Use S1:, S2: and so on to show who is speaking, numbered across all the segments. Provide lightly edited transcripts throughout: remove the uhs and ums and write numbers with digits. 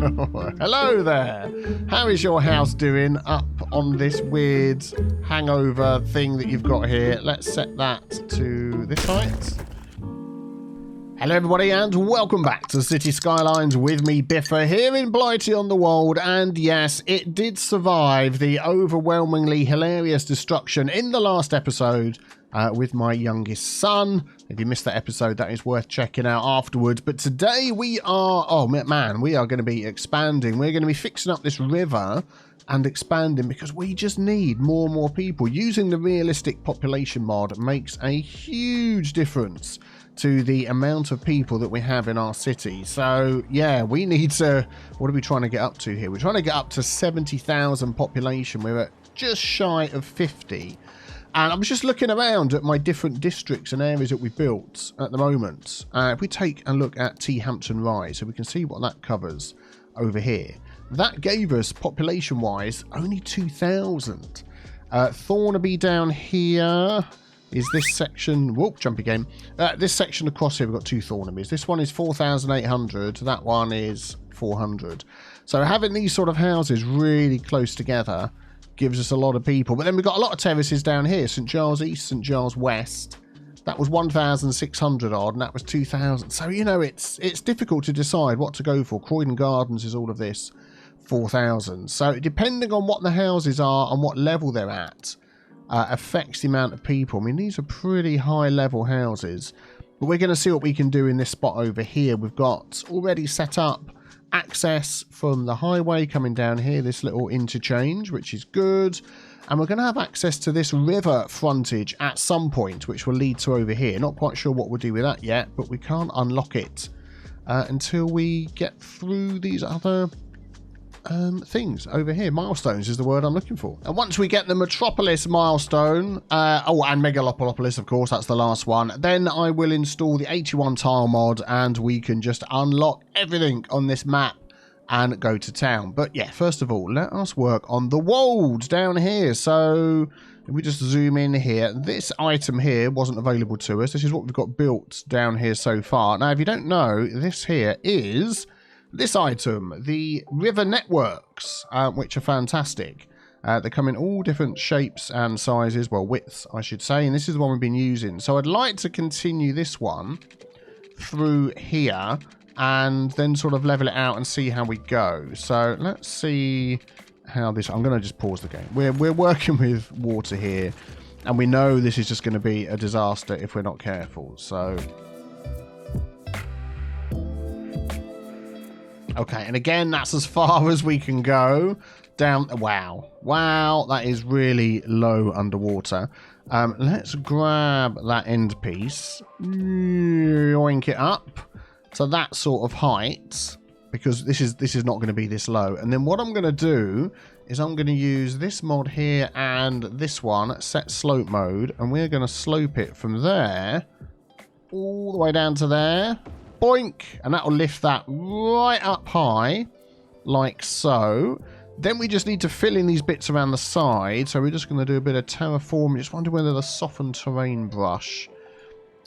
S1: Hello there. How is your house doing up on this weird hangover thing that you've got here? Let's set that to this height. Hello everybody and welcome back to Cities Skylines with me, Biffa, here in Blightea-on-the-Wold. And yes, it did survive the overwhelmingly hilarious destruction in the last episode with my youngest son. If you missed that episode, that is worth checking out afterwards. But today we are, oh man, we are going to be expanding. We're going to be fixing up this river and expanding because we just need more and more people. Using the realistic population mod makes a huge difference to the amount of people that we have in our city. So yeah, we need to, what are we trying to get up to here? We're trying to get up to 70,000 population. We're at just shy of 50. And I was just looking around at my different districts and areas that we've built at the moment. If we take a look at T Hampton Rise, so we can see what that covers over here. That gave us, population-wise, only 2,000. Thornaby down here is this section. Whoop, jumpy game. This section across here, we've got two Thornabys. This one is 4,800. That one is 400. So having these sort of houses really close together gives us a lot of people. But then we've got a lot of terraces down here. St Giles East, St Giles West. That was 1,600 odd, and that was 2,000. So, you know, it's difficult to decide what to go for. Croydon Gardens is all of this, 4,000. So depending on what the houses are and what level they're at, affects the amount of people. I mean, these are pretty high level houses. But we're going to see what we can do in this spot over here. We've got already set up access from the highway coming down here, this little interchange, which is good. And we're going to have access to this river frontage at some point, which will lead to over here. Not quite sure what we'll do with that yet, but we can't unlock it until we get through these other things over here. Milestones is the word I'm looking for. And once we get the Metropolis milestone, and Megalopolis, of course, that's the last one, then I will install the 81 tile mod and we can just unlock everything on this map and go to town. But yeah, first of all, let us work on the Wold down here. So if we just zoom in here, this item here wasn't available to us. This is what we've got built down here so far. Now, if you don't know, this here is this item, the river networks, which are fantastic. They come in all different shapes and sizes, well, widths, I should say, and this is the one we've been using. So I'd like to continue this one through here and then sort of level it out and see how we go. So let's see how this, I'm going to just pause the game. We're working with water here, and we know this is just going to be a disaster if we're not careful. So okay, and again, that's as far as we can go down. Wow, that is really low underwater. Let's grab that end piece, yoink it up to that sort of height, because this is not going to be this low. And then what I'm going to do is I'm going to use this mod here and this one, set slope mode, and we're going to slope it from there all the way down to there. Boink, and that will lift that right up high, like so. Then we just need to fill in these bits around the side. So we're just going to do a bit of terraforming. Just wonder whether the softened terrain brush.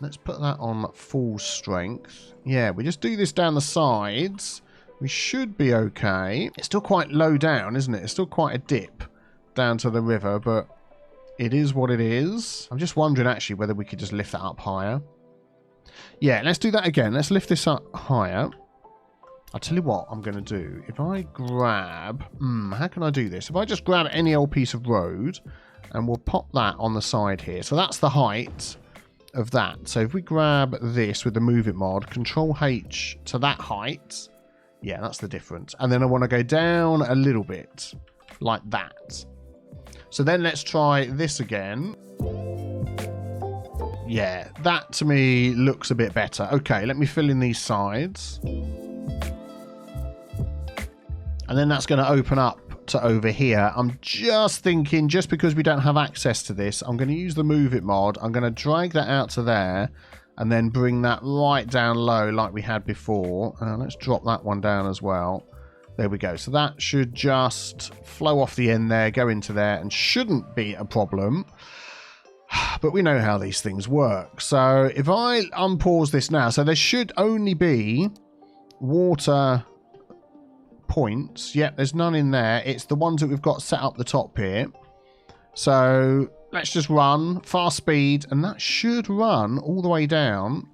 S1: Let's put that on full strength. Yeah, we just do this down the sides. We should be okay. It's still quite low down, isn't it? It's still quite a dip down to the river, but it is what it is. I'm just wondering actually whether we could just lift that up higher. Yeah, let's do that again. Let's lift this up higher. I'll tell you what I'm going to do. If I grab... how can I do this? If I just grab any old piece of road, and we'll pop that on the side here. So that's the height of that. So if we grab this with the Move It mod, Control H to that height. Yeah, that's the difference. And then I want to go down a little bit, like that. So then let's try this again. Yeah, that to me looks a bit better. Okay, let me fill in these sides. And then that's going to open up to over here. I'm just thinking, just because we don't have access to this, I'm going to use the Move It mod. I'm going to drag that out to there and then bring that right down low like we had before. Let's drop that one down as well. There we go. So that should just flow off the end there, go into there, and shouldn't be a problem. But we know how these things work. So if I unpause this now, so there should only be water points. Yep, there's none in there. It's the ones that we've got set up the top here. So let's just run fast speed, and that should run all the way down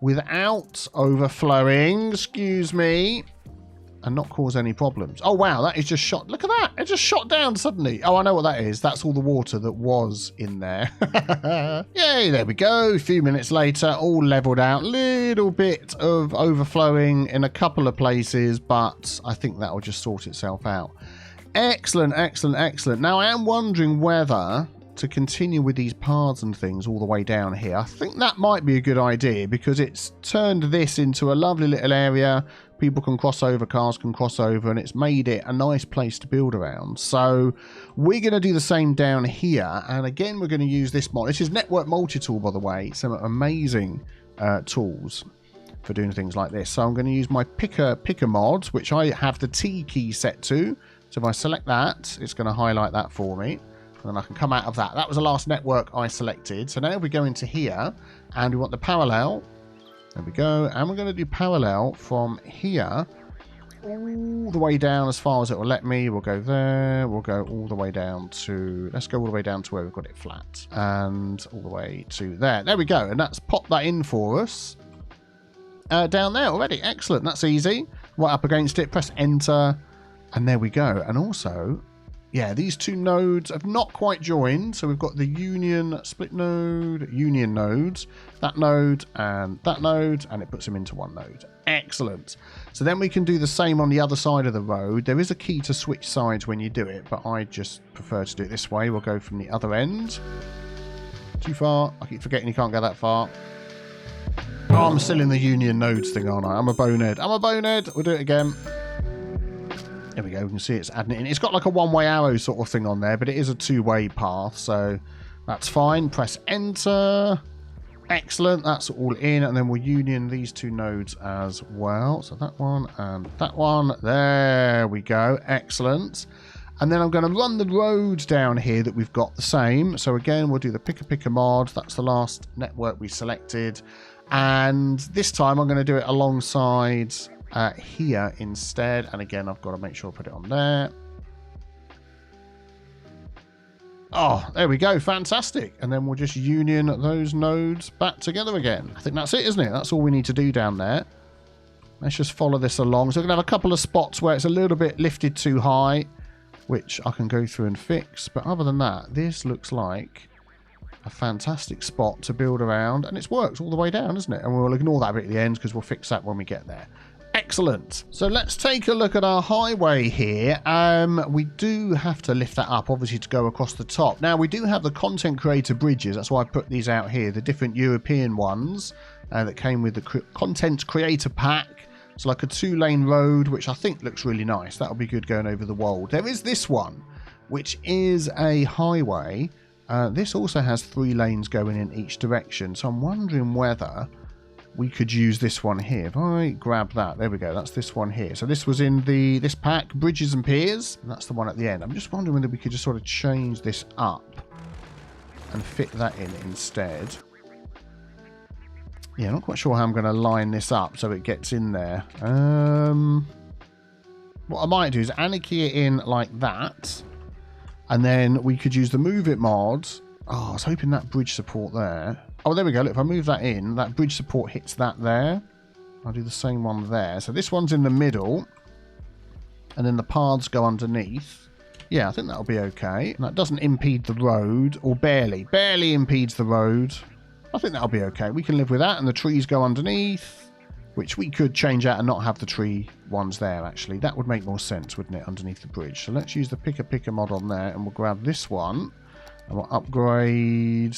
S1: without overflowing, excuse me, and not cause any problems. Oh, wow, that is just shot. Look at that. It just shot down suddenly. Oh, I know what that is. That's all the water that was in there. Yay, there we go. A few minutes later, all leveled out. Little bit of overflowing in a couple of places, but I think that will just sort itself out. Excellent, excellent, excellent. Now, I am wondering whether to continue with these paths and things all the way down here. I think that might be a good idea because it's turned this into a lovely little area. People can cross over, cars can cross over, and it's made it a nice place to build around. So we're going to do the same down here. And again, we're going to use this mod. This is Network Multi-Tool, by the way. Some amazing tools for doing things like this. So I'm going to use my picker mod, which I have the T key set to. So if I select that, it's going to highlight that for me. And then I can come out of that. That was the last network I selected. So now we go into here and we want the parallel. There we go. And we're going to do parallel from here all the way down as far as it will let me. We'll go there. We'll go all the way down to... Let's go all the way down to where we've got it flat. And all the way to there. There we go. And that's popped that in for us. Down there already. Excellent. That's easy. Right up against it. Press enter. And there we go. And also... Yeah, these two nodes have not quite joined. So we've got the union split node, union nodes, that node, and it puts them into one node. Excellent. So then we can do the same on the other side of the road. There is a key to switch sides when you do it, but I just prefer to do it this way. We'll go from the other end. Too far. I keep forgetting you can't go that far. Oh, I'm still in the union nodes thing, aren't I? I'm a bonehead. I'm a bonehead. We'll do it again. There we go, we can see it's adding it in. It's got like a one-way arrow sort of thing on there, but it is a two-way path, so that's fine. Press enter. Excellent, that's all in, and then we'll union these two nodes as well. So that one and that one. There we go, excellent. And then I'm going to run the road down here that we've got the same. So again, we'll do the picker mod. That's the last network we selected. And this time I'm going to do it alongside... here instead, and again I've got to make sure I put it on there. Oh, there we go, fantastic. And then we'll just union those nodes back together again. I think that's it, isn't it? That's all we need to do down there. Let's just follow this along. So we're going to have a couple of spots where it's a little bit lifted too high, which I can go through and fix, but other than that, this looks like a fantastic spot to build around, and it's worked all the way down, isn't it? And we'll ignore that bit at the end because we'll fix that when we get there. Excellent. So let's take a look at our highway here. We do have to lift that up, obviously, to go across the top. Now, we do have the content creator bridges. That's why I put these out here, the different European ones that came with the content creator pack. It's like a 2-lane road, which I think looks really nice. That'll be good going over the Wold. There is this one, which is a highway. This also has 3 lanes going in each direction. So I'm wondering whether... we could use this one here. If I grab that, there we go. That's this one here. So this was in this pack, Bridges and Piers. And that's the one at the end. I'm just wondering whether we could just sort of change this up and fit that in instead. Yeah, I'm not quite sure how I'm going to line this up so it gets in there. What I might do is anarchy it in like that. And then we could use the Move It mod. Oh, I was hoping that bridge support there. Oh, there we go. Look, if I move that in, that bridge support hits that there. I'll do the same one there. So this one's in the middle. And then the paths go underneath. Yeah, I think that'll be okay. And that doesn't impede the road. Or barely. Barely impedes the road. I think that'll be okay. We can live with that. And the trees go underneath. Which we could change out and not have the tree ones there, actually. That would make more sense, wouldn't it, underneath the bridge. So let's use the picker mod on there. And we'll grab this one. And we'll upgrade...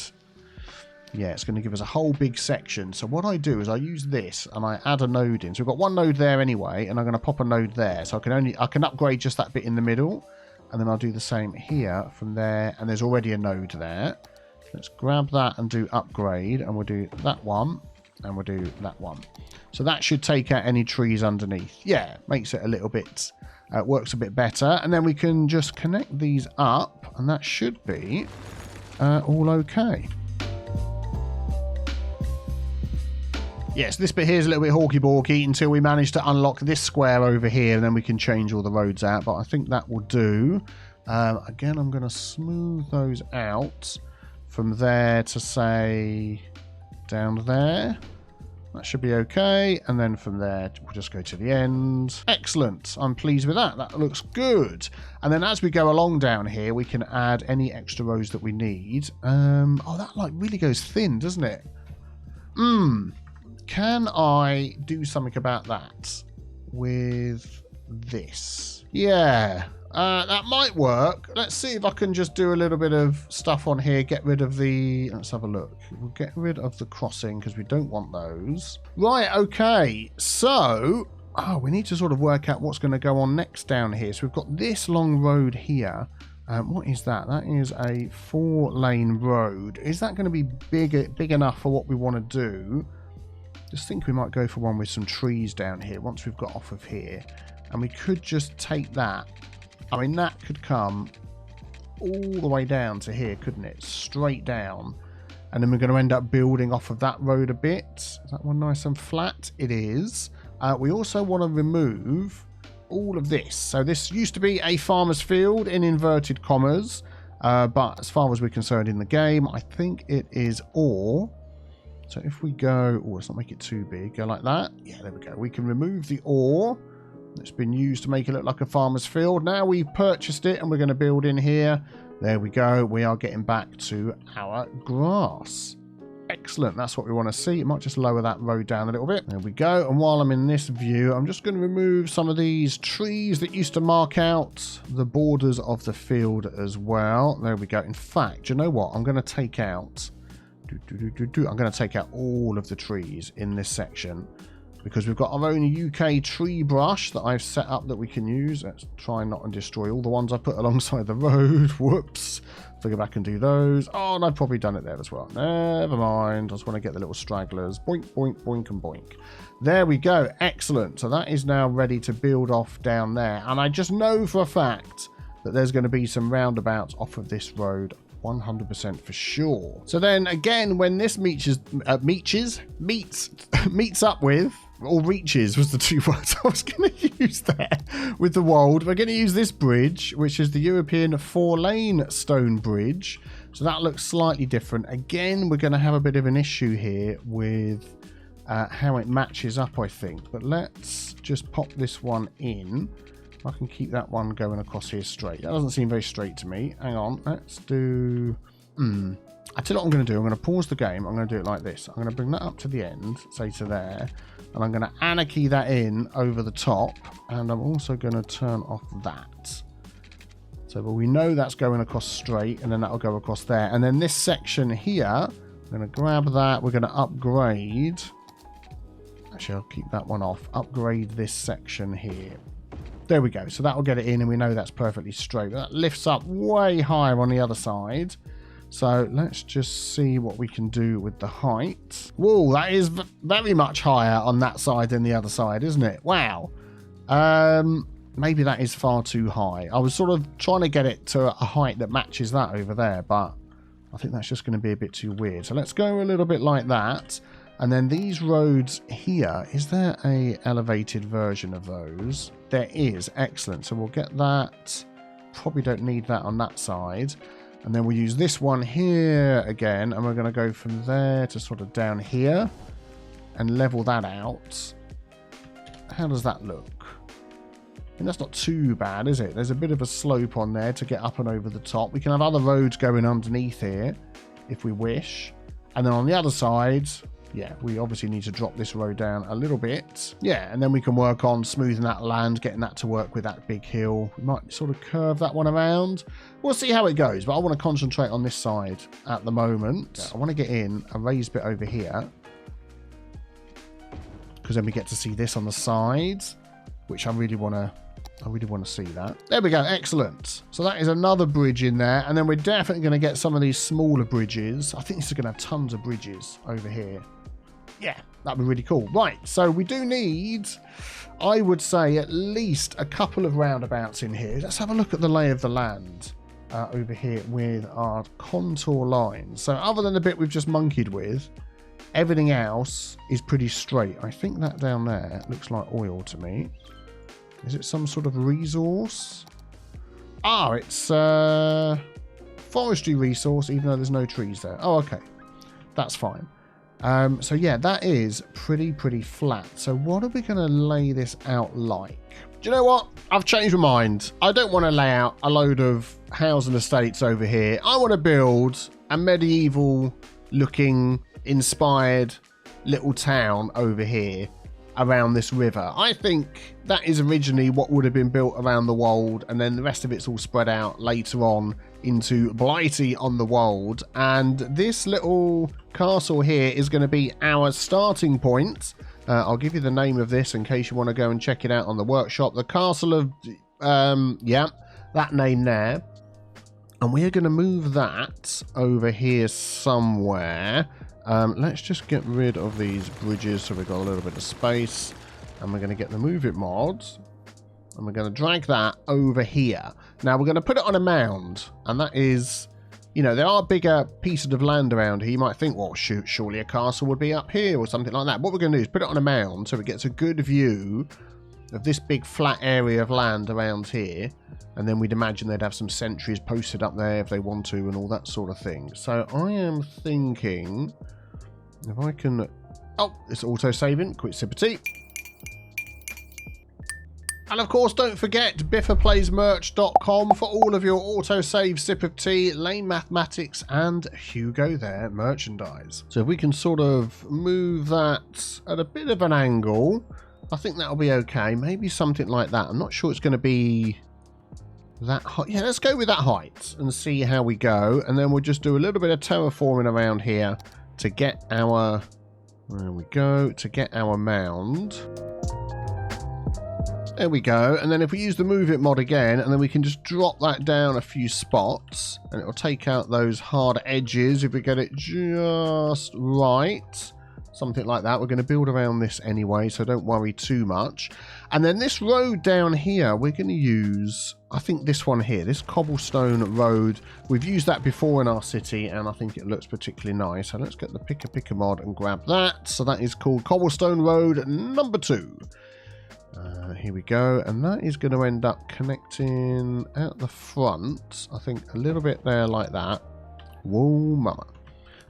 S1: yeah, it's going to give us a whole big section. So what I do is I use this and I add a node in. So we've got one node there anyway, and I'm going to pop a node there. So I can upgrade just that bit in the middle, and then I'll do the same here from there. And there's already a node there. Let's grab that and do upgrade, and we'll do that one, and we'll do that one. So that should take out any trees underneath. Yeah, makes it a little bit, works a bit better. And then we can just connect these up, and that should be all okay. Yes, this bit here is a little bit hawky-balky until we manage to unlock this square over here, and then we can change all the roads out. But I think that will do. Again, I'm going to smooth those out from there to, say, down there. That should be okay. And then from there, we'll just go to the end. Excellent. I'm pleased with that. That looks good. And then as we go along down here, we can add any extra rows that we need. Oh, that like really goes thin, doesn't it? Can I do something about that with this? Yeah. That might work. Let's see if I can just do a little bit of stuff on here. Get rid of the... Let's have a look. We'll get rid of the crossing because we don't want those. Right, okay. So... Oh, we need to sort of work out what's going to go on next down here. So we've got this long road here. What is that? That is a 4-lane road. Is that going to be big enough for what we want to do? Just think we might go for one with some trees down here once we've got off of here. And we could just take that. I mean, that could come all the way down to here, couldn't it? Straight down. And then we're going to end up building off of that road a bit. Is that one nice and flat? It is. We also want to remove all of this. So this used to be a farmer's field in inverted commas. But as far as we're concerned in the game, I think it is ore. So if we go... Oh, let's not make it too big. Go like that. Yeah, there we go. We can remove the ore. It's been used to make it look like a farmer's field. Now we've purchased it and we're going to build in here. There we go. We are getting back to our grass. Excellent. That's what we want to see. It might just lower that road down a little bit. There we go. And while I'm in this view, I'm just going to remove some of these trees that used to mark out the borders of the field as well. There we go. In fact, do you know what? I'm going to take out... I'm going to take out all of the trees in this section. Because we've got our own UK tree brush that I've set up that we can use. Let's try not and destroy all the ones I put alongside the road. Whoops. Figure back and do those. Oh, and I've probably done it there as well. Never mind. I just want to get the little stragglers. Boink, boink, boink, and boink. There we go. Excellent. So that is now ready to build off down there. And I just know for a fact that there's going to be some roundabouts off of this road. 100% for sure. So then again, when this meets up with... Or reaches was the two words I was going to use there with the Wold. We're going to use this bridge, which is the European 4-lane stone bridge. So that looks slightly different. Again, we're going to have a bit of an issue here with how it matches up, I think. But let's just pop this one in. I can keep that one going across here straight. That doesn't seem very straight to me. Hang on. Let's do... I tell you what I'm going to do. I'm going to pause the game. I'm going to do it like this. I'm going to bring that up to the end, say to there. And I'm going to anarchy that in over the top. And I'm also going to turn off that. So but we know that's going across straight. And then that'll go across there. And then this section here, I'm going to grab that. We're going to upgrade. Actually, I'll keep that one off. Upgrade this section here. There we go. So that'll get it in. And we know that's perfectly straight. But that lifts up way higher on the other side. So let's just see what we can do with the height. Whoa, that is very much higher on that side than the other side, isn't it? Wow. Maybe that is far too high. I was sort of trying to get it to a height that matches that over there, but I think that's just going to be a bit too weird. So let's go a little bit like that. And then these roads here, is there a elevated version of those? There is. Excellent. So we'll get that. Probably don't need that on that side. And then we'll use this one here again, and we're going to go from there to sort of down here and level that out. How does that look? I mean, that's not too bad, is it? There's a bit of a slope on there to get up and over the top. We can have other roads going underneath here if we wish. And then on the other side, yeah, we obviously need to drop this road down a little bit. Yeah, and then we can work on smoothing that land, getting that to work with that big hill. We might sort of curve that one around. We'll see how it goes, but I want to concentrate on this side at the moment. Yeah, I want to get in a raised bit over here, because then we get to see this on the sides, which I really want to see that. There we go. Excellent. So that is another bridge in there. And then we're definitely going to get some of these smaller bridges. I think this is going to have tons of bridges over here. Yeah, that'd be really cool. Right. So we do need, I would say, at least a couple of roundabouts in here. Let's have a look at the lay of the land over here with our contour lines. So other than the bit we've just monkeyed with, Everything else is pretty straight. I think that down there looks like oil to me. Is it some sort of resource? Ah, it's forestry resource, even though there's no trees there. Oh, okay. That's fine. So yeah, that is pretty flat. So what are we going to lay this out like? Do you know what? I've changed my mind. I don't want to lay out a load of housing estates over here. I want to build a medieval looking, inspired little town over here around this river. I think that is originally what would have been built around the Wold, and then the rest of it's all spread out later on into Blightea-on-the-Wold. And this little castle here is going to be our starting point. I'll give you the name of this in case you want to go and check it out on the workshop. The Castle of, yeah, that name there. And we're going to move that over here somewhere. Let's just get rid of these bridges so we've got a little bit of space. And we're going to get the Move It mod. And we're going to drag that over here. Now we're going to put it on a mound. And that is, you know, there are bigger pieces of land around here. You might think, well, shoot, surely a castle would be up here or something like that. What we're going to do is put it on a mound so it gets a good view of this big flat area of land around here. And then we'd imagine they'd have some sentries posted up there if they want to and all that sort of thing. So I am thinking if I can... Oh, it's auto-saving. Quick sip of tea. And of course, don't forget BiffaPlaysMerch.com for all of your autosave, sip of tea, lane mathematics, and Hugo there merchandise. So if we can sort of move that at a bit of an angle, I think that'll be okay. Maybe something like that. I'm not sure it's going to be that height. Yeah, let's go with that height and see how we go. And then we'll just do a little bit of terraforming around here to get our... There we go. To get our mound. There we go. And then if we use the Move It mod again, and then we can just drop that down a few spots, and it'll take out those hard edges if we get it just right. Something like that. We're going to build around this anyway, so don't worry too much. And then this road down here, we're going to use, I think this one here, this cobblestone road. We've used that before in our city, and I think it looks particularly nice. So let's get the Picker mod and grab that. So that is called Cobblestone Road number 2. Here we go, and that is going to end up connecting out the front, I think a little bit there like that. Whoa mama.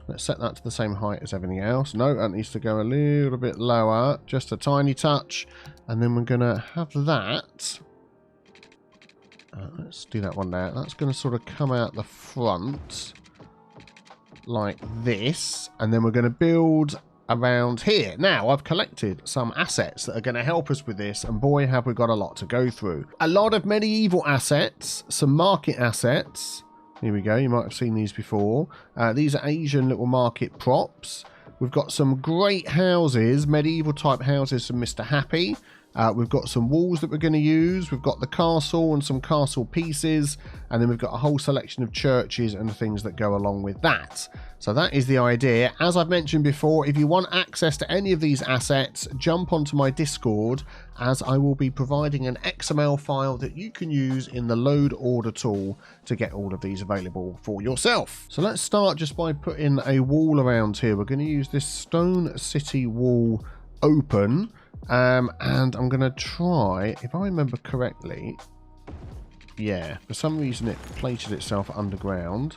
S1: Let's set that to the same height as everything else. No, that needs to go a little bit lower, just a tiny touch, and then we're going to have that. Let's do that one there. That's going to sort of come out the front like this, and then we're going to build around here. Now, I've collected some assets that are going to help us with this, and boy, have we got a lot to go through. A lot of medieval assets, some market assets. Here we go, you might have seen these before. These are Asian little market props. We've got some great houses, medieval type houses from Mr. Happy. We've got some walls that we're going to use. We've got the castle and some castle pieces. And then we've got a whole selection of churches and things that go along with that. So that is the idea. As I've mentioned before, if you want access to any of these assets, jump onto my Discord, as I will be providing an XML file that you can use in the load order tool to get all of these available for yourself. So let's start just by putting a wall around here. We're going to use this stone city wall open. And I'm going to try, if I remember correctly, yeah, for some reason it plated itself underground.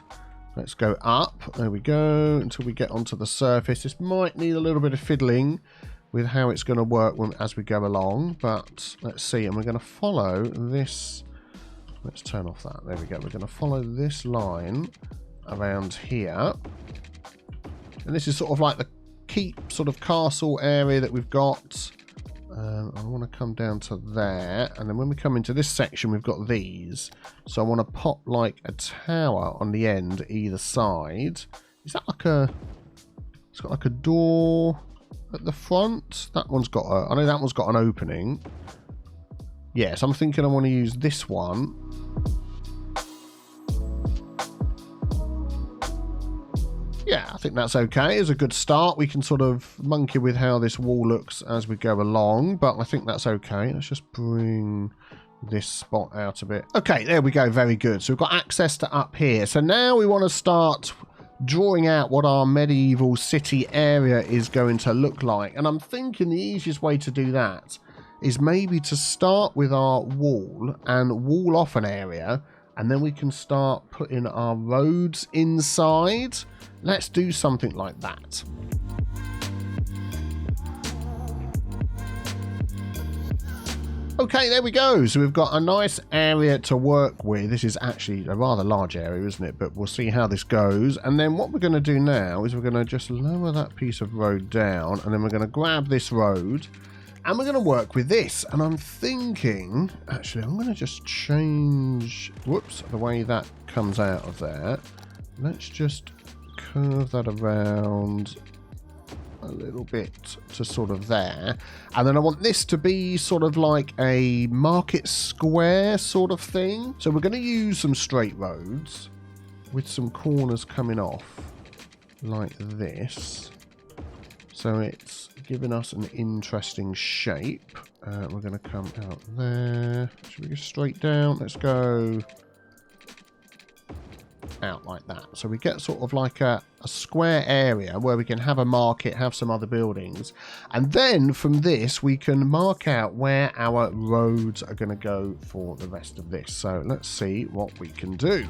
S1: Let's go up, there we go, until we get onto the surface. This might need a little bit of fiddling with how it's going to work as we go along, but let's see. And we're going to follow this, let's turn off that, there we go. We're going to follow this line around here. And this is sort of like the keep sort of castle area that we've got. I want to come down to there, and then when we come into this section we've got these, so I want to pop like a tower on the end either side. Is that like a, it's got like a door at the front? That one's got a, I know that one's got an opening. Yes, I'm thinking I want to use this one. Yeah, I think that's okay. It's a good start. We can sort of monkey with how this wall looks as we go along, but I think that's okay. Let's just bring this spot out a bit. Okay, there we go. Very good. So we've got access to up here. So now we want to start drawing out what our medieval city area is going to look like. And I'm thinking the easiest way to do that is maybe to start with our wall and wall off an area, and then we can start putting our roads inside. Let's do something like that. Okay, there we go. So we've got a nice area to work with. This is actually a rather large area, isn't it? But we'll see how this goes. And then what we're going to do now is we're going to just lower that piece of road down, and then we're going to grab this road and we're going to work with this. And I'm thinking, actually, I'm going to just change, whoops, the way that comes out of there. Let's just curve that around a little bit to sort of there, and then I want this to be sort of like a market square sort of thing. So we're going to use some straight roads with some corners coming off like this, so it's giving us an interesting shape. We're going to come out there. Should we go straight down? Let's go out like that. So we get sort of like a square area where we can have a market, have some other buildings, and then from this we can mark out where our roads are going to go for the rest of this. So let's see what we can do.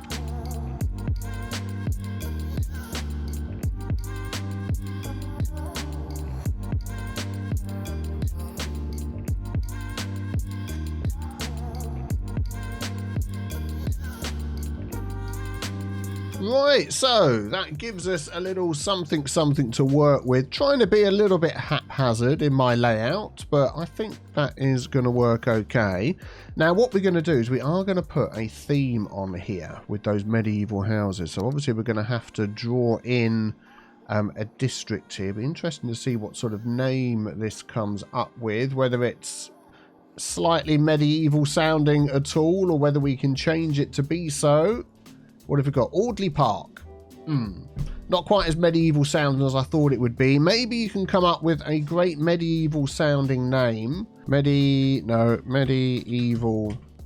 S1: Right, so that gives us a little something to work with. Trying to be a little bit haphazard in my layout, but I think that is going to work okay. Now what we're going to do is we are going to put a theme on here with those medieval houses. So obviously we're going to have to draw in a district here. It'll be interesting to see what sort of name this comes up with, whether it's slightly medieval sounding at all or whether we can change it to be so. What have we got? Audley Park. Not quite as medieval sounding as I thought it would be. Maybe you can come up with a great medieval sounding name. Medieval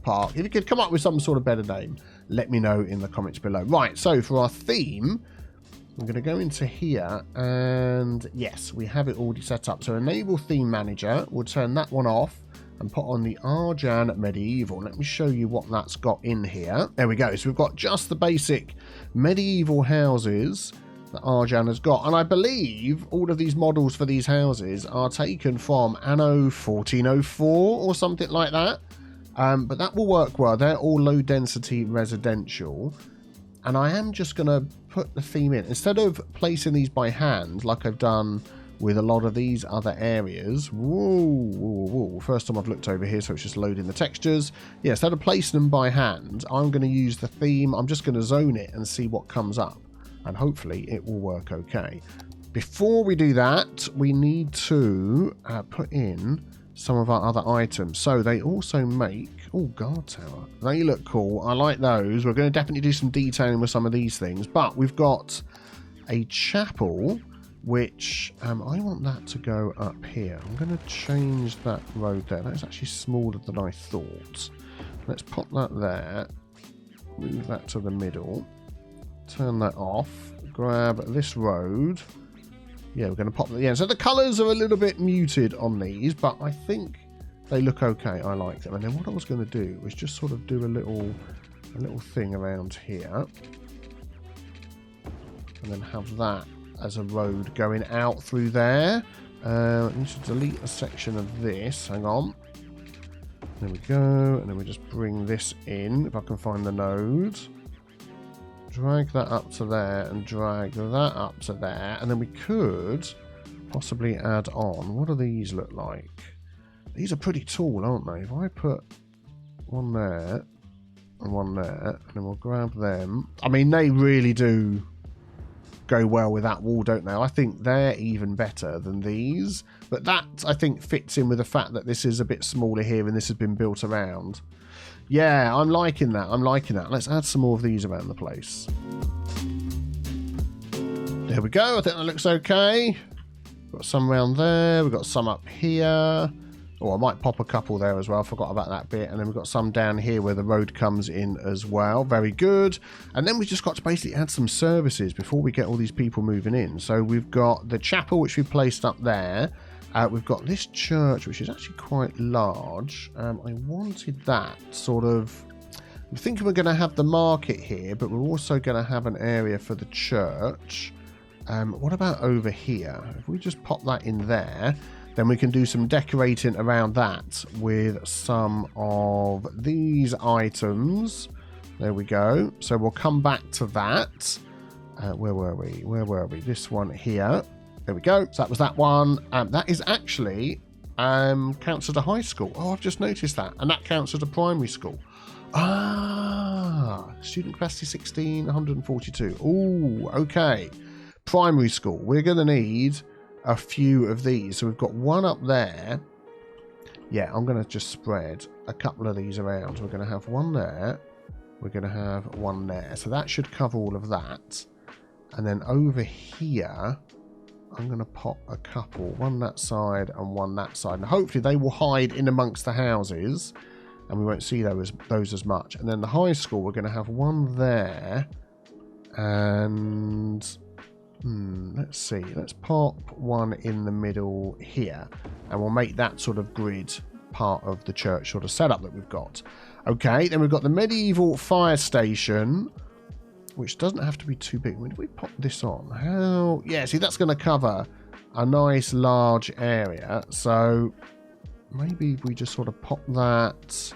S1: Park. If you could come up with some sort of better name, let me know in the comments below. Right, so for our theme, I'm going to go into here, and yes, we have it already set up. So enable theme manager. We'll turn that one off and put on the Arjan Medieval. Let me show you what that's got in here. There we go. So we've got just the basic medieval houses that Arjan has got. And I believe all of these models for these houses are taken from Anno 1404 or something like that. But that will work well. They're all low density residential. And I am just going to put the theme in. Instead of placing these by hand like I've done with a lot of these other areas. Whoa. First time I've looked over here, so it's just loading the textures. Yeah, instead of placing them by hand, I'm going to use the theme. I'm just going to zone it and see what comes up, and hopefully it will work okay. Before we do that, we need to put in some of our other items. So they also make, guard tower. They look cool. I like those. We're going to definitely do some detailing with some of these things, but we've got a chapel, which I want that to go up here. I'm going to change that road there. That's actually smaller than I thought. Let's pop that there. Move that to the middle. Turn that off. Grab this road. Yeah, we're going to pop that. Yeah, so the colours are a little bit muted on these, but I think they look okay. I like them. And then what I was going to do was just sort of do a little thing around here. And then have that as a road going out through there. I need to delete a section of this. Hang on. There we go. And then we just bring this in, if I can find the node. Drag that up to there and drag that up to there. And then we could possibly add on. What do these look like? These are pretty tall, aren't they? If I put one there and one there, and then we'll grab them. I mean, they really do go well with that wall, don't they? I think they're even better than these, but that I think fits in with the fact that this is a bit smaller here and this has been built around. Yeah, I'm liking that. Let's add some more of these around the place. There we go. I think that looks okay. Got some around there. We've got some up here. Oh, I might pop a couple there as well. I forgot about that bit. And then we've got some down here where the road comes in as well. Very good. And then we just got to basically add some services before we get all these people moving in. So we've got the chapel, which we placed up there. We've got this church, which is actually quite large. I wanted that sort of... I'm thinking we're going to have the market here, but we're also going to have an area for the church. What about over here? If we just pop that in there... Then we can do some decorating around that with some of these items. There we go. So we'll come back to that. Where were we? Where were we? This one here. There we go. So that was that one. That is actually counts as a high school. Oh, I've just noticed that. And that counts as a primary school. Ah, student capacity 16, 142. Oh, okay. Primary school. We're going to need... a few of these. So we've got one up there. Yeah, I'm going to just spread a couple of these around. We're going to have one there. We're going to have one there. So that should cover all of that. And then over here, I'm going to pop a couple. One that side and one that side. And hopefully they will hide in amongst the houses. And we won't see those as much. And then the high school, we're going to have one there. And... let's see. Let's pop one in the middle here. And we'll make that sort of grid part of the church sort of setup that we've got. Okay, then we've got the medieval fire station, which doesn't have to be too big. When do we pop this on? How? Yeah, see, that's going to cover a nice large area. So maybe we just sort of pop that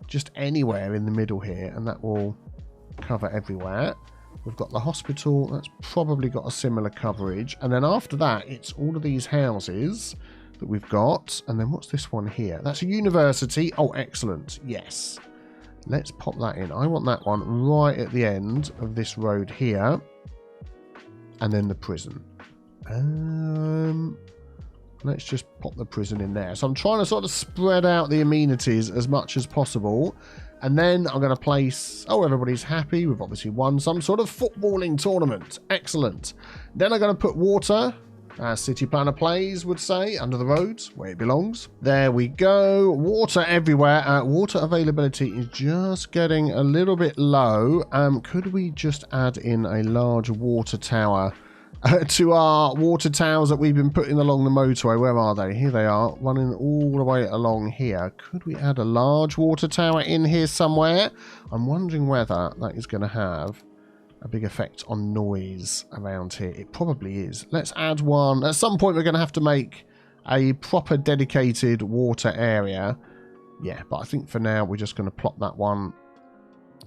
S1: just anywhere in the middle here, and that will cover everywhere. We've got the hospital. That's probably got a similar coverage. And then after that, it's all of these houses that we've got. And then what's this one here? That's a university. Oh, excellent. Yes. Let's pop that in. I want that one right at the end of this road here. And then the prison. Let's just pop the prison in there. So I'm trying to sort of spread out the amenities as much as possible. And then I'm going to place... Oh, everybody's happy. We've obviously won some sort of footballing tournament. Excellent. Then I'm going to put water, as City Planner Plays would say, under the roads, where it belongs. There we go. Water everywhere. Water availability is just getting a little bit low. Could we just add in a large water tower to our water towers that we've been putting along the motorway? Where are they? Here they are, running all the way along here. Could we add a large water tower in here somewhere? I'm wondering whether that is going to have a big effect on noise around here. It probably is. Let's add one. At some point we're going to have to make a proper dedicated water area. Yeah, but I think for now we're just going to plop that one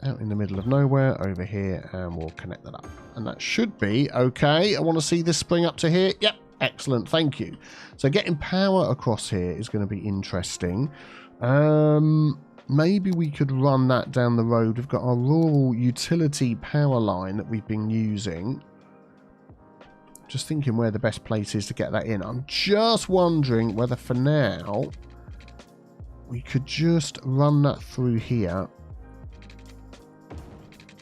S1: out in the middle of nowhere over here, and we'll connect that up. And that should be okay. I want to see this spring up to here. Yep, excellent, thank you. So getting power across here is going to be interesting. Maybe we could run that down the road. We've got our rural utility power line that we've been using. Just thinking where the best place is to get that in. I'm just wondering whether for now we could just run that through here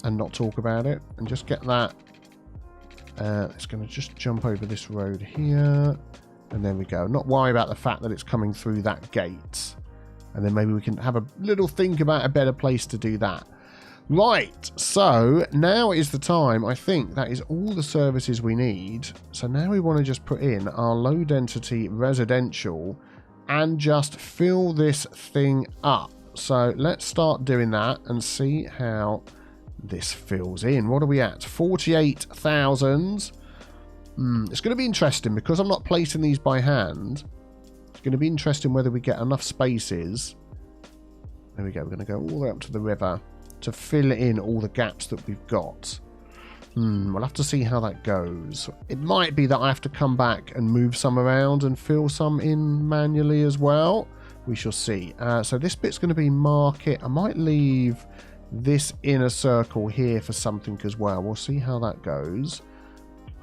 S1: and not talk about it, and just get that. It's going to just jump over this road here, and there we go. Not worry about the fact that it's coming through that gate, and then maybe we can have a little think about a better place to do that. Right, so now is the time. I think that is all the services we need. So now we want to just put in our low density residential and just fill this thing up. So let's start doing that and see how this fills in. What are we at? 48,000. It's going to be interesting because I'm not placing these by hand. It's going to be interesting whether we get enough spaces. There we go. We're going to go all the way up to the river to fill in all the gaps that we've got. We'll have to see how that goes. It might be that I have to come back and move some around and fill some in manually as well. We shall see. So this bit's going to be market. I might leave this inner circle here for something as well. We'll see how that goes.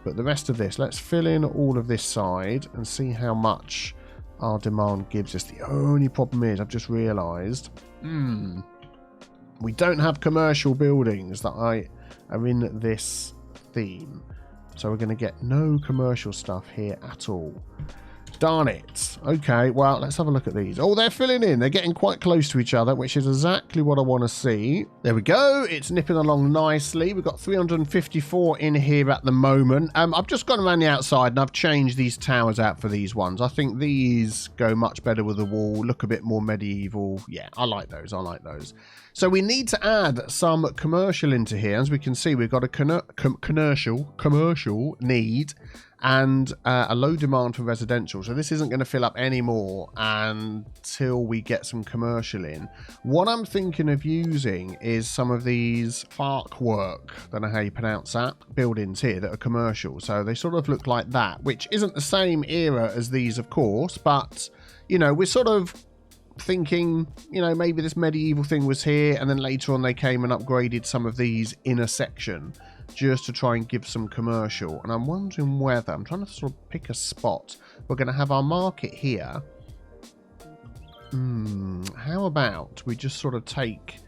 S1: But the rest of this, let's fill in all of this side and see how much our demand gives us. The only problem is, I've just realised, we don't have commercial buildings that are in this theme. So we're going to get no commercial stuff here at all. Darn it. Okay, well, let's have a look at these. Oh, they're filling in. They're getting quite close to each other, which is exactly what I want to see. There we go. It's nipping along nicely. We've got 354 in here at the moment. I've just gone around the outside and I've changed these towers out for these ones. I think these go much better with the wall, look a bit more medieval. Yeah, I like those. I like those. So we need to add some commercial into here. As we can see, we've got a commercial need and a low demand for residential. So this isn't going to fill up anymore until we get some commercial in. What I'm thinking of using is some of these Farkwork, don't know how you pronounce that, buildings here that are commercial. So they sort of look like that, which isn't the same era as these, of course, but, you know, we're sort of thinking, you know, maybe this medieval thing was here and then later on they came and upgraded some of these inner section just to try and give some commercial. And I'm wondering whether, I'm trying to sort of pick a spot. We're going to have our market here. How about we just sort of take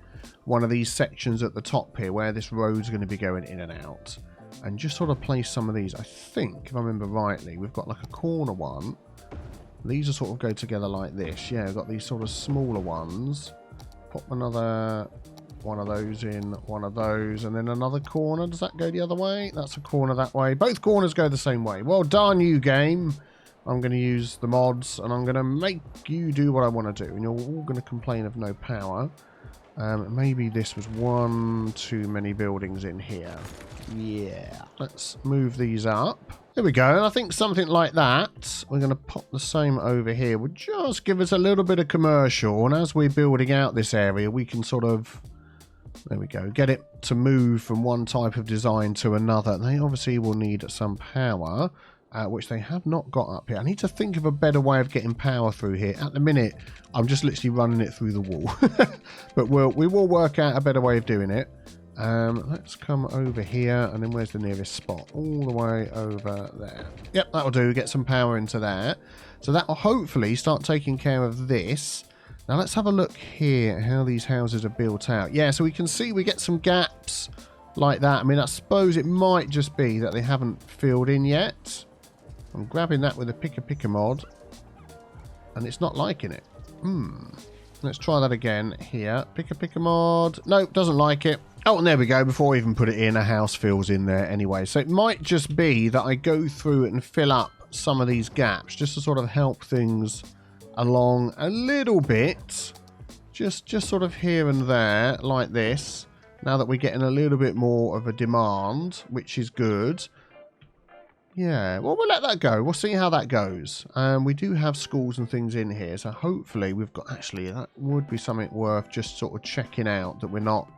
S1: one of these sections at the top here where this road's going to be going in and out and just sort of place some of these. I think, if I remember rightly, we've got like a corner one. These are sort of go together like this. Yeah, we've got these sort of smaller ones. Pop another one of those in, one of those, and then another corner. Does that go the other way? That's a corner that way. Both corners go the same way. Well, darn you, game. I'm going to use the mods, and I'm going to make you do what I want to do. And you're all going to complain of no power. Maybe this was one too many buildings in here. Yeah. Let's move these up. There we go. And I think something like that. We're going to pop the same over here. Would just give us a little bit of commercial. And as we're building out this area, we can sort of... There we go. Get it to move from one type of design to another. They obviously will need some power, which they have not got up here. I need to think of a better way of getting power through here. At the minute, I'm just literally running it through the wall. But we will work out a better way of doing it. Let's come over here, and then where's the nearest spot? All the way over there. Yep, that'll do. Get some power into there. So that will hopefully start taking care of this. Now let's have a look here at how these houses are built out. Yeah, so we can see we get some gaps like that. I mean, I suppose it might just be that they haven't filled in yet. I'm grabbing that with a picker mod, and it's not liking it. Let's try that again here. Picker mod. Nope, doesn't like it. Oh, and there we go. Before I even put it in, a house fills in there anyway. So it might just be that I go through it and fill up some of these gaps just to sort of help things along a little bit. Just sort of here and there like this. Now that we're getting a little bit more of a demand, which is good. Yeah, well, we'll let that go. We'll see how that goes. We do have schools and things in here, so hopefully we've got... Actually, that would be something worth just sort of checking out, that we're not...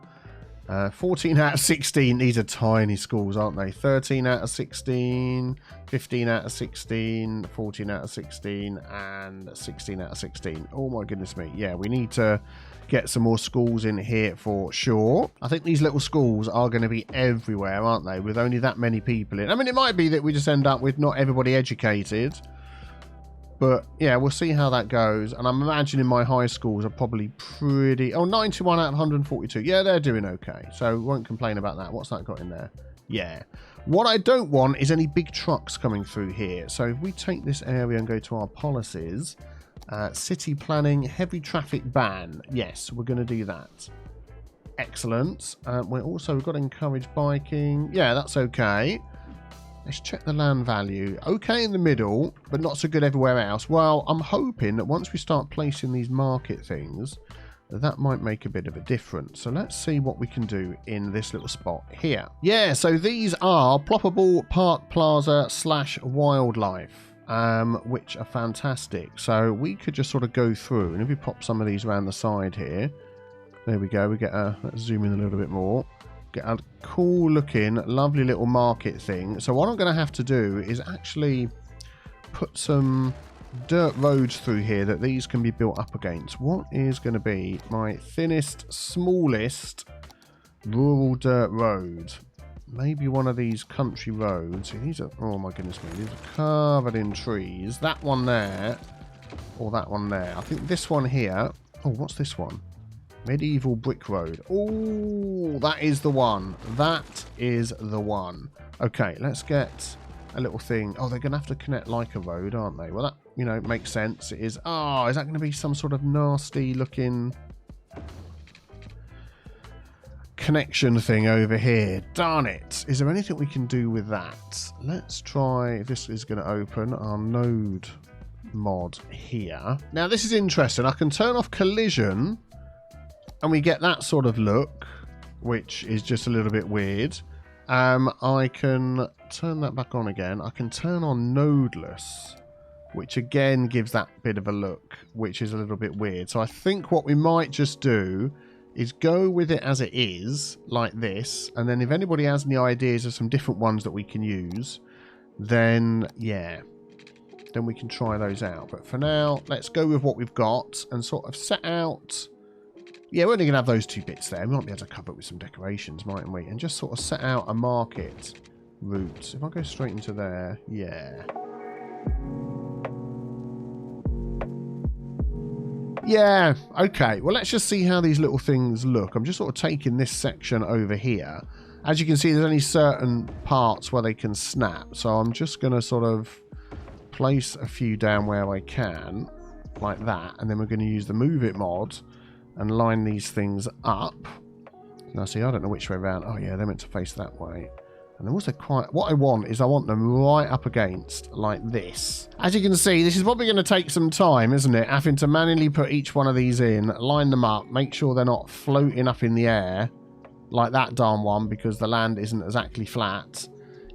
S1: 14 out of 16, these are tiny schools, aren't they? 13 out of 16, 15 out of 16, 14 out of 16, and 16 out of 16. Oh my goodness me. Yeah, we need to get some more schools in here for sure. I think these little schools are going to be everywhere, aren't they? With only that many people in. I mean, it might be that we just end up with not everybody educated. But yeah, we'll see how that goes. And I'm imagining my high schools are probably pretty... Oh, 91 out of 142. Yeah, they're doing okay. So won't complain about that. What's that got in there? Yeah. What I don't want is any big trucks coming through here. So if we take this area and go to our policies, city planning, heavy traffic ban. Yes, we're going to do that. Excellent. We've got to encourage biking. Yeah, that's okay. Let's check the land value. Okay in the middle, but not so good everywhere else. Well, I'm hoping that once we start placing these market things, that might make a bit of a difference. So let's see what we can do in this little spot here. Yeah, so these are ploppable park plaza / wildlife, which are fantastic. So we could just sort of go through, and if we pop some of these around the side here, there we go. We get a, let's zoom in a little bit more. Get a cool looking, lovely little market thing. So what I'm going to have to do is actually put some dirt roads through here that these can be built up against. What is going to be my thinnest, smallest rural dirt road? Maybe one of these country roads. These are, oh my goodness me, these are covered in trees. That one there, or that one there. I think this one here. Oh, what's this one? Medieval brick road. Oh, that is the one. That is the one. Okay, let's get a little thing. Oh, they're going to have to connect like a road, aren't they? Well, you know, makes sense. It is. Oh, is that going to be some sort of nasty looking connection thing over here? Darn it. Is there anything we can do with that? Let's try, if this is going to open our node mod here. Now, this is interesting. I can turn off collision and we get that sort of look, which is just a little bit weird. I can turn that back on again. I can turn on nodeless, which again gives that bit of a look, which is a little bit weird. So I think what we might just do is go with it as it is, like this. And then if anybody has any ideas of some different ones that we can use, then yeah, then we can try those out. But for now, let's go with what we've got and sort of set out. Yeah, we're only going to have those 2 bits there. We might be able to cover it with some decorations, mightn't we? And just sort of set out a market route. If I go straight into there, yeah. Yeah, okay. Well, let's just see how these little things look. I'm just sort of taking this section over here. As you can see, there's only certain parts where they can snap. So I'm just going to sort of place a few down where I can, like that. And then we're going to use the Move It mod and line these things up. Now, see, I don't know which way around. Oh, yeah, they're meant to face that way. And they're also quite... What I want is I want them right up against, like this. As you can see, this is probably going to take some time, isn't it? Having to manually put each one of these in, line them up, make sure they're not floating up in the air, like that darn one, because the land isn't exactly flat.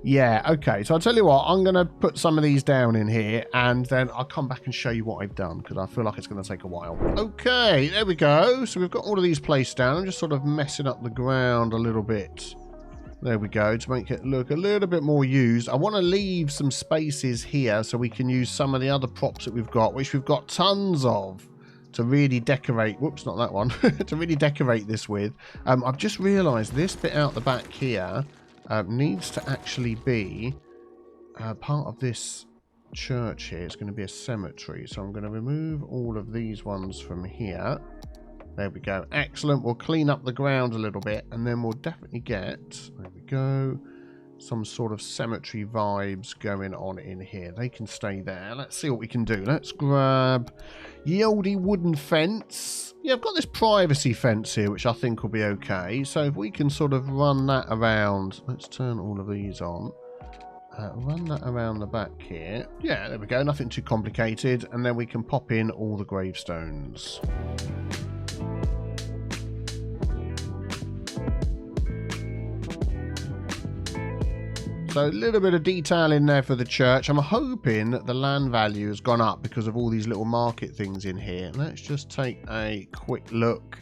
S1: Yeah, okay. So I'll tell you what, I'm going to put some of these down in here, and then I'll come back and show you what I've done, because I feel like it's going to take a while. Okay, there we go. So we've got all of these placed down. I'm just sort of messing up the ground a little bit. There we go, to make it look a little bit more used. I want to leave some spaces here so we can use some of the other props that we've got, which we've got tons of, to really decorate. Whoops, not that one. To really decorate this with. I've just realised this bit out the back here needs to actually be part of this church here. It's going to be a cemetery. So I'm going to remove all of these ones from here. There we go. Excellent. We'll clean up the ground a little bit, and then we'll definitely get, there we go, some sort of cemetery vibes going on in here. They can stay there. Let's see what we can do. Let's grab the oldie wooden fence. Yeah, I've got this privacy fence here, which I think will be okay. So if we can sort of run that around, let's turn all of these on. Run that around the back here. Yeah, there we go. Nothing too complicated. And then we can pop in all the gravestones. So a little bit of detail in there for the church. I'm hoping that the land value has gone up because of all these little market things in here. Let's just take a quick look.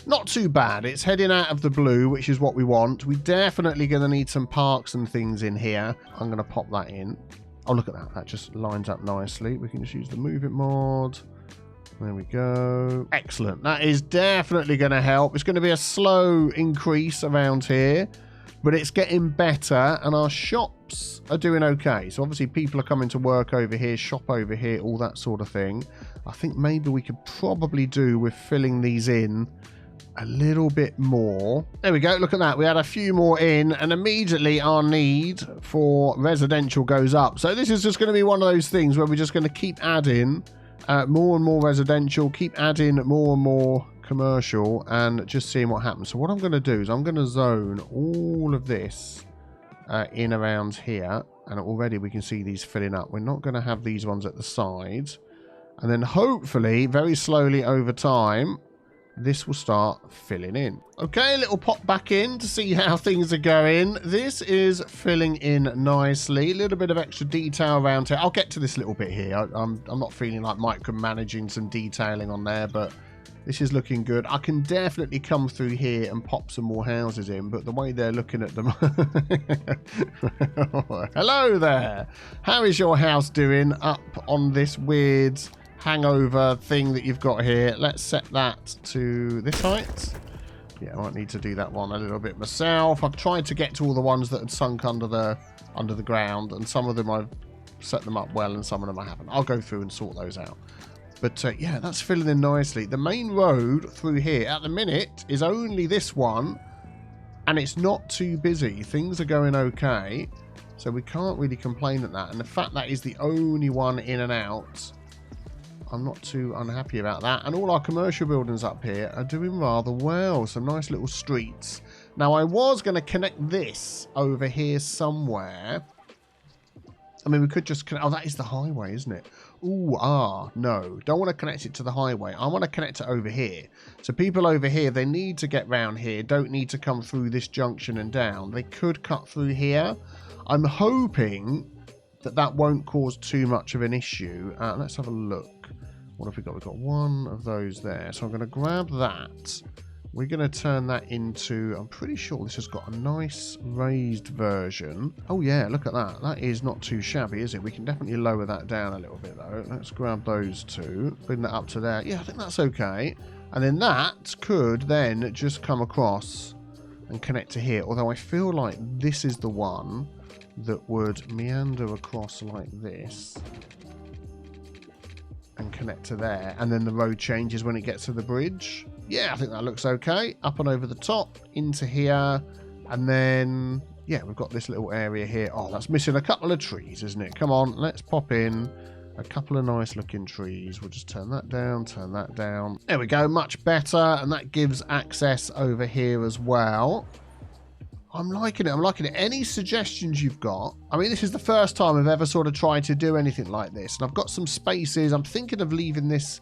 S1: Not too bad. It's heading out of the blue, which is what we want. We're definitely going to need some parks and things in here. I'm going to pop that in. Oh, look at that. That just lines up nicely. We can just use the Move It mod. There we go. Excellent. That is definitely going to help. It's going to be a slow increase around here, but it's getting better, and our shops are doing okay. So obviously people are coming to work over here, shop over here, all that sort of thing. I think maybe we could probably do with filling these in a little bit more. There we go. Look at that. We had a few more in, and immediately our need for residential goes up. So this is just going to be one of those things where we're just going to keep adding more and more residential, keep adding more and more commercial, and just seeing what happens. So what I'm going to do is I'm going to zone all of this in around here, and already we can see these filling up. We're not going to have these ones at the sides, and then hopefully very slowly over time this will start filling in. Okay, a little pop back in to see how things are going. This is filling in nicely. A little bit of extra detail around here. I'll get to this little bit here. I'm not feeling like micromanaging some detailing on there, but this is looking good. I can definitely come through here and pop some more houses in, but the way they're looking at them... Hello there. How is your house doing up on this weird hangover thing that you've got here? Let's set that to this height. Yeah, I might need to do that one a little bit myself. I've tried to get to all the ones that had sunk under the ground, and some of them I've set them up well and some of them I haven't. I'll go through and sort those out. But yeah, that's filling in nicely. The main road through here at the minute is only this one, and it's not too busy. Things are going okay. So we can't really complain at that. And the fact that is the only one in and out, I'm not too unhappy about that. And all our commercial buildings up here are doing rather well. Some nice little streets. Now, I was going to connect this over here somewhere. I mean, we could just connect... Oh, that is the highway, isn't it? Ooh, no. Don't want to connect it to the highway. I want to connect it over here. So people over here, they need to get round here. Don't need to come through this junction and down. They could cut through here. I'm hoping that that won't cause too much of an issue. Let's have a look. What have we got? We've got one of those there. So I'm going to grab that. We're going to turn that into... I'm pretty sure this has got a nice raised version. Oh, yeah, look at that. That is not too shabby, is it? We can definitely lower that down a little bit, though. Let's grab those two. Bring that up to there. Yeah, I think that's okay. And then that could then just come across and connect to here. Although I feel like this is the one that would meander across like this and connect to there. And then the road changes when it gets to the bridge. Yeah, I think that looks okay. Up and over the top, into here, and then, yeah, we've got this little area here. Oh, that's missing a couple of trees, isn't it? Come on, let's pop in a couple of nice-looking trees. We'll just turn that down, turn that down. There we go, much better, and that gives access over here as well. I'm liking it, I'm liking it. Any suggestions you've got? I mean, this is the first time I've ever sort of tried to do anything like this, and I've got some spaces. I'm thinking of leaving this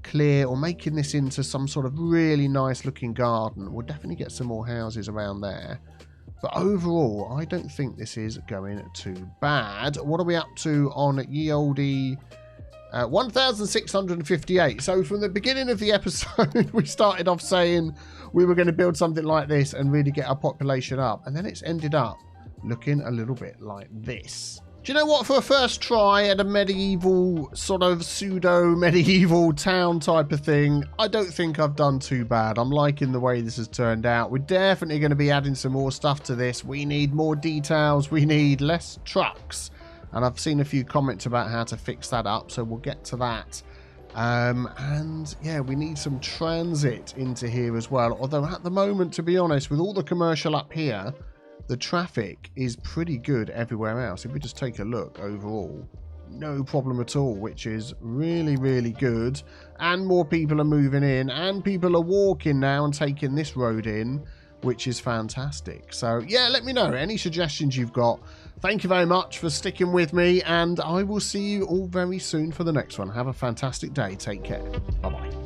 S1: clear or making this into some sort of really nice looking garden. We'll definitely get some more houses around there, but overall I don't think this is going too bad. What are we up to on ye olde 1658? So from the beginning of the episode we started off saying we were going to build something like this and really get our population up, and then it's ended up looking a little bit like this. Do you know what? For a first try at a medieval, sort of pseudo-medieval town type of thing, I don't think I've done too bad. I'm liking the way this has turned out. We're definitely going to be adding some more stuff to this. We need more details. We need less trucks. And I've seen a few comments about how to fix that up, so we'll get to that. And yeah, we need some transit into here as well. Although at the moment, to be honest, with all the commercial up here, the traffic is pretty good everywhere else. If we just take a look overall, no problem at all, which is really, really good. And more people are moving in, and people are walking now and taking this road in, which is fantastic. So yeah, let me know any suggestions you've got. Thank you very much for sticking with me, and I will see you all very soon for the next one. Have a fantastic day. Take care. Bye-bye.